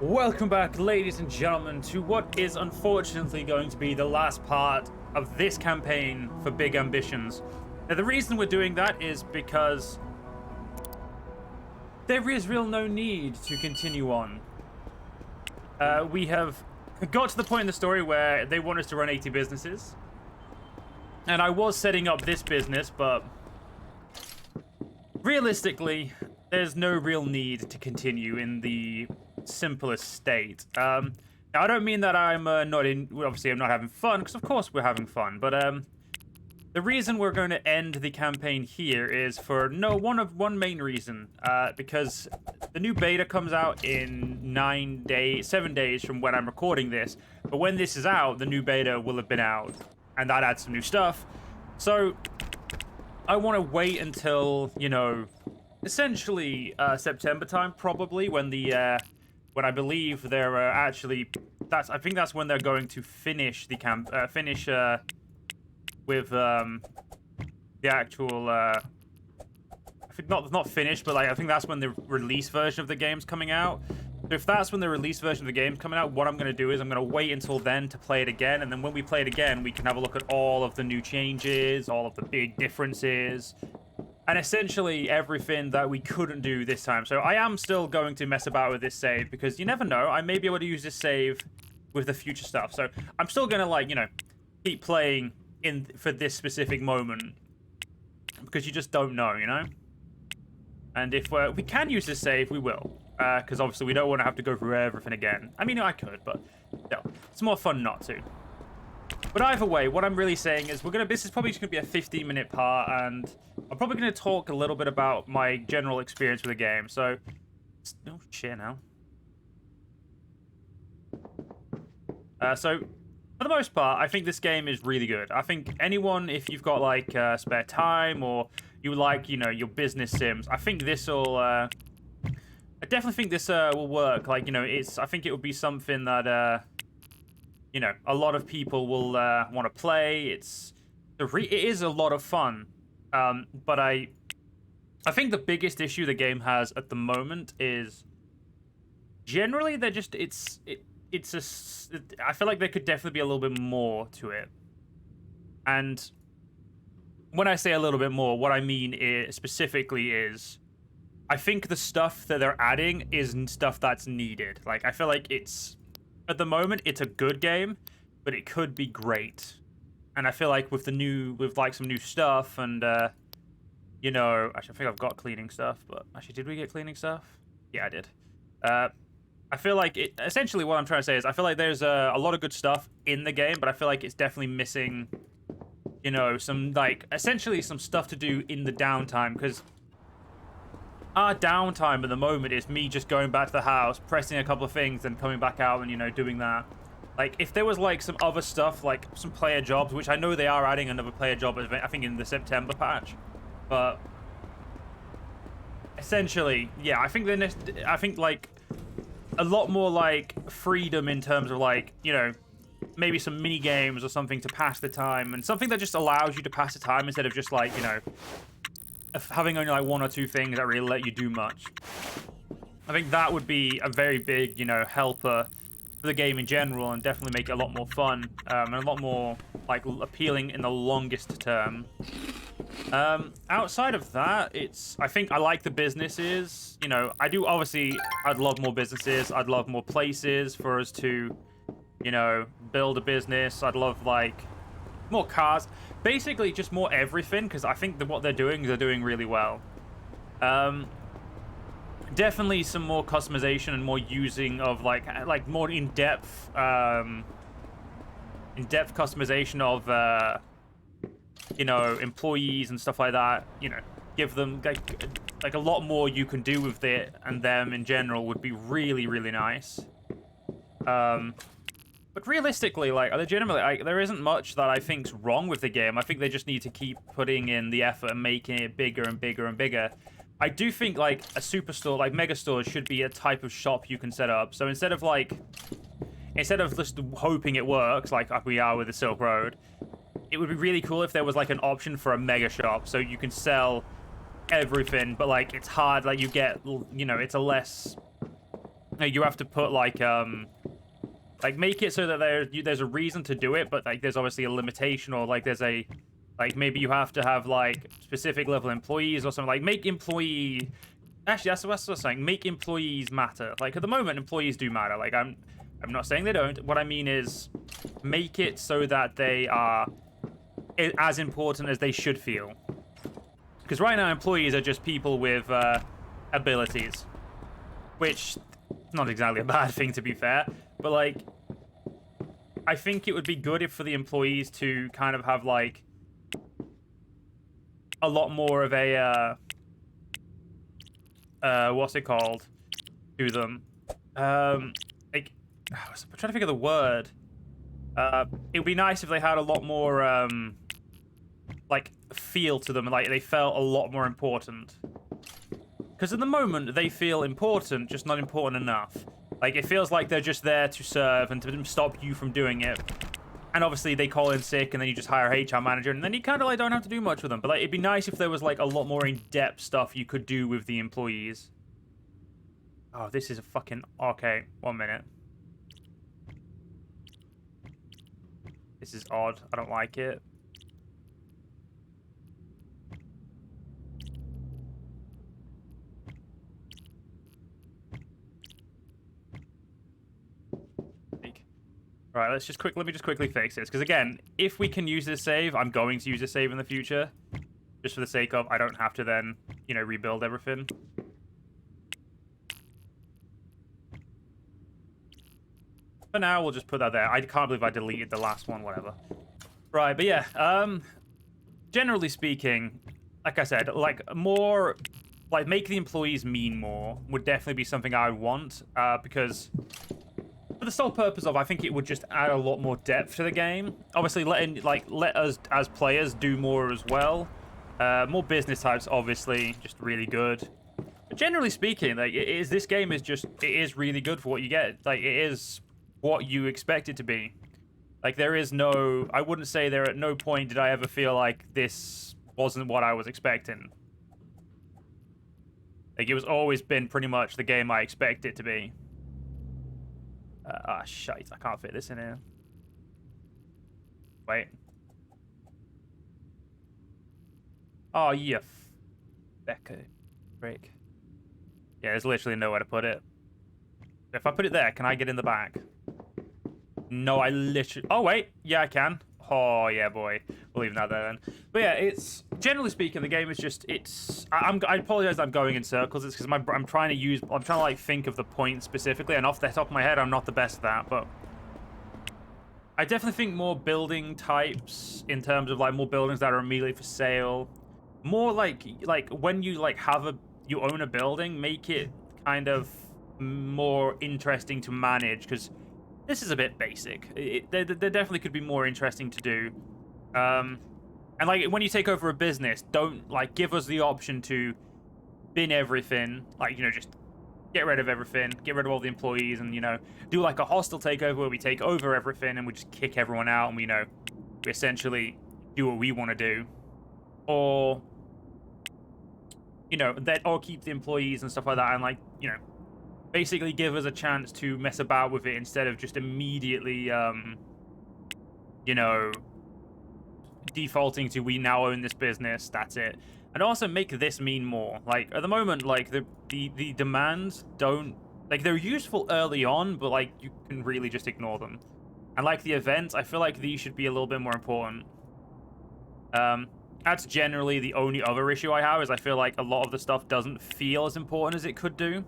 Welcome back, ladies and gentlemen, to what is unfortunately going to be the last part of this campaign for Big Ambitions. Now, the reason we're doing that is because there is real no need to continue on. We have got to the point in the story where they want us to run 80 businesses. And I was setting up this business, but realistically, there's no real need to continue in the simplest state. Now, I don't mean that I'm obviously I'm not having fun, because of course we're having fun, but the reason we're going to end the campaign here is for one main reason, because the new beta comes out in 7 days from when I'm recording this, but when this is out, the new beta will have been out, and that adds some new stuff. So I want to wait until, essentially September time, probably, when when I believe they're actually, I think that's when they're going to finish the with the actual, I think not finished, but I think that's when the release version of the game's coming out. So if that's when the release version of the game's coming out, what I'm going to do is I'm going to wait until then to play it again, and then when we play it again, we can have a look at all of the new changes, all of the big differences, and essentially everything that we couldn't do this time. So I am still going to mess about with this save, because you never know, I may be able to use this save with the future stuff. So I'm still going to, keep playing for this specific moment, because you just don't know, And if we can use this save, we will. Because obviously we don't want to have to go through everything again. I mean, I could, but no, it's more fun not to. But either way, what I'm really saying is this is probably just going to be a 15-minute part, and I'm probably going to talk a little bit about my general experience with the game. So, no shit now. So, for the most part, I think this game is really good. I think anyone, if you've got, spare time, or you like, your business sims, I think this will, I definitely think this will work. I think it would be something that, a lot of people will want to play. It is a lot of fun. But I think the biggest issue the game has at the moment is generally I feel like there could definitely be a little bit more to it. And when I say a little bit more, what I mean specifically is I think the stuff that they're adding is stuff that's needed. I feel like at the moment, it's a good game, but it could be great. And I feel like with some new stuff and, actually, I think I've got cleaning stuff, but actually, did we get cleaning stuff? Yeah, I did. I feel like essentially what I'm trying to say is I feel like there's a lot of good stuff in the game, but I feel like it's definitely missing, some, essentially some stuff to do in the downtime, because our downtime at the moment is me just going back to the house, pressing a couple of things, and coming back out and, doing that. If there was, some other stuff, some player jobs, which I know they are adding another player job, I think, in the September patch. But essentially, yeah, I think a lot more, freedom in terms of, maybe some mini games or something to pass the time, and something that just allows you to pass the time instead of just, having only one or two things that really let you do much. I think that would be a very big, helper for the game in general, and definitely make it a lot more fun, and a lot more appealing in the longest term. Outside of that, I think I like the businesses. I'd love more businesses. I'd love more places for us to, build a business. I'd love more cars. Basically, just more everything, because I think that what they're doing really well. Definitely some more customization and more using of more in-depth customization of employees and stuff like that. Give them a lot more you can do with it and them in general would be really, really nice. But realistically, legitimately, there isn't much that I think's wrong with the game. I think they just need to keep putting in the effort and making it bigger and bigger and bigger. I do think, a superstore, mega stores should be a type of shop you can set up. So instead of just hoping it works, like we are with the Silk Road, it would be really cool if there was, an option for a mega shop. So you can sell everything, but, it's hard, you get, it's a less you have to put like make it so that there's a reason to do it, but like there's obviously a limitation, or like there's a like maybe you have to have like specific level employees or something. Like make employee. Actually, that's what I was saying. Make employees matter. Like at the moment, employees do matter. Like I'm not saying they don't. What I mean is make it so that they are as important as they should feel. Because right now, employees are just people with abilities, which is not exactly a bad thing, to be fair. But like, I think it would be good if for the employees to kind of have like a lot more of a what's it called to them. Like, I'm trying to think of the word. It would be nice if they had a lot more like feel to them, like they felt a lot more important. Because at the moment they feel important, just not important enough. Like it feels like they're just there to serve and to stop you from doing it. And obviously they call in sick, and then you just hire a HR manager, and then you kind of like don't have to do much with them. But like it'd be nice if there was like a lot more in-depth stuff you could do with the employees. Oh, this is a fucking okay. 1 minute. This is odd. I don't like it. Alright, let me just quickly fix this. Because again, if we can use this save, I'm going to use this save in the future. Just for the sake of, I don't have to then, you know, rebuild everything. For now, we'll just put that there. I can't believe I deleted the last one, whatever. Right, but yeah, generally speaking, like I said, like more, like make the employees mean more would definitely be something I would want, because for the sole purpose of, I think it would just add a lot more depth to the game. Obviously, let us as players do more as well. More business types, obviously, just really good. But generally speaking, like this game is just really good for what you get. Like it is what you expect it to be. Like there is no, I wouldn't say there at no point did I ever feel like this wasn't what I was expecting. Like it was always been pretty much the game I expect it to be. Shite, I can't fit this in here. Wait. Oh, yeah. Becca. Break. Yeah, there's literally nowhere to put it. If I put it there, can I get in the back? No, I literally... Oh, wait. Yeah, I can. Oh, yeah, boy. We'll leave that there then. But yeah, it's... Generally speaking, the game is just... It's... I apologize I'm going in circles. It's because I'm trying to like, think of the point specifically. And off the top of my head, I'm not the best at that, but... I definitely think more building types in terms of, like, more buildings that are immediately for sale. More like when you, like, you own a building, make it kind of more interesting to manage, because... This is a bit basic. There definitely could be more interesting to do. And, like, when you take over a business, don't, like, give us the option to bin everything. Like, you know, just get rid of everything. Get rid of all the employees and, you know, do, like, a hostile takeover where we take over everything and we just kick everyone out and we, you know, we essentially do what we want to do. Or, you know, or keep the employees and stuff like that and, like, you know, basically give us a chance to mess about with it instead of just immediately, you know, defaulting to we now own this business, that's it. And also make this mean more. Like, at the moment, like, the demands don't... Like, they're useful early on, but, like, you can really just ignore them. And, like, the events, I feel like these should be a little bit more important. That's generally the only other issue I have, is I feel like a lot of the stuff doesn't feel as important as it could do.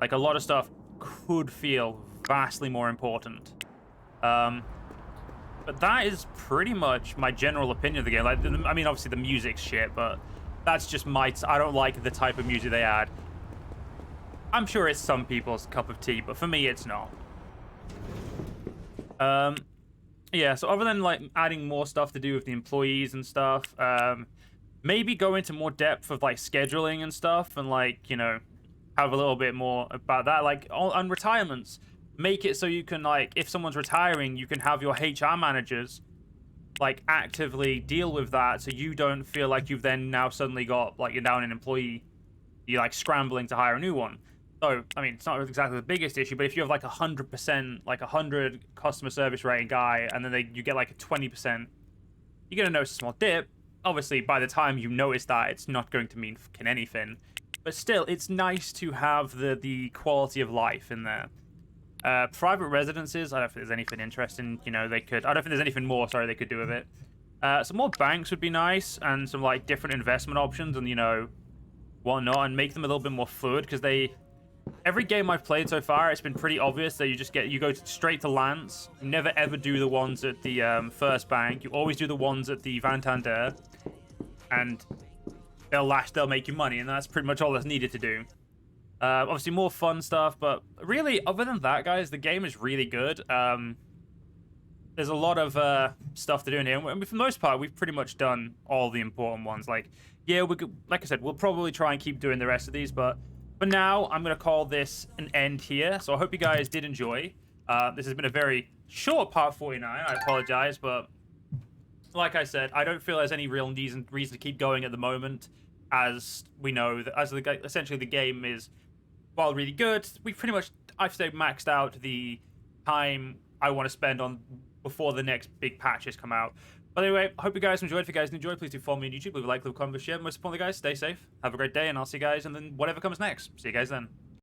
Like, a lot of stuff could feel vastly more important. But that is pretty much my general opinion of the game. Like, I mean, obviously the music's shit, but that's just I don't like the type of music they add. I'm sure it's some people's cup of tea, but for me, it's not. Yeah, so other than, like, adding more stuff to do with the employees and stuff, maybe go into more depth of, like, scheduling and stuff, and, like, you know... have a little bit more about that. Like on retirements, make it so you can, like, if someone's retiring, you can have your HR managers like actively deal with that, so you don't feel like you've then now suddenly got, like, you're down an employee, you're like scrambling to hire a new one. So, I mean, it's not exactly the biggest issue, but if you have like 100%, like 100 customer service rating guy, and then you get like a 20%, you're going to notice a small dip. Obviously, by the time you notice that, it's not going to mean fucking anything. But still, it's nice to have the quality of life in there. Private residences, I don't think there's anything interesting, you know, I don't think there's anything more, sorry, they could do with it. Some more banks would be nice, and some, like, different investment options, and, you know, whatnot, and make them a little bit more fluid, because every game I've played so far, it's been pretty obvious that you go straight to Lance. You never ever do the ones at the first bank. You always do the ones at the Santander, and they'll make you money, and that's pretty much all that's needed to do. Obviously, more fun stuff, but really, other than that, guys, the game is really good. There's a lot of stuff to do in here, and for the most part, we've pretty much done all the important ones. Like, yeah, like I said, we'll probably try and keep doing the rest of these, but for now, I'm going to call this an end here. So I hope you guys did enjoy. This has been a very short part 49. I apologize, but like I said, I don't feel there's any real reason to keep going at the moment, as we know that essentially the game is, while really good, we pretty much, I've say, maxed out the time I want to spend on before the next big patches come out. But anyway, I hope you guys enjoyed. If you guys enjoyed, please do follow me on YouTube. Leave a like, leave a comment, share. Most importantly, guys, stay safe. Have a great day, and I'll see you guys, and then whatever comes next. See you guys then.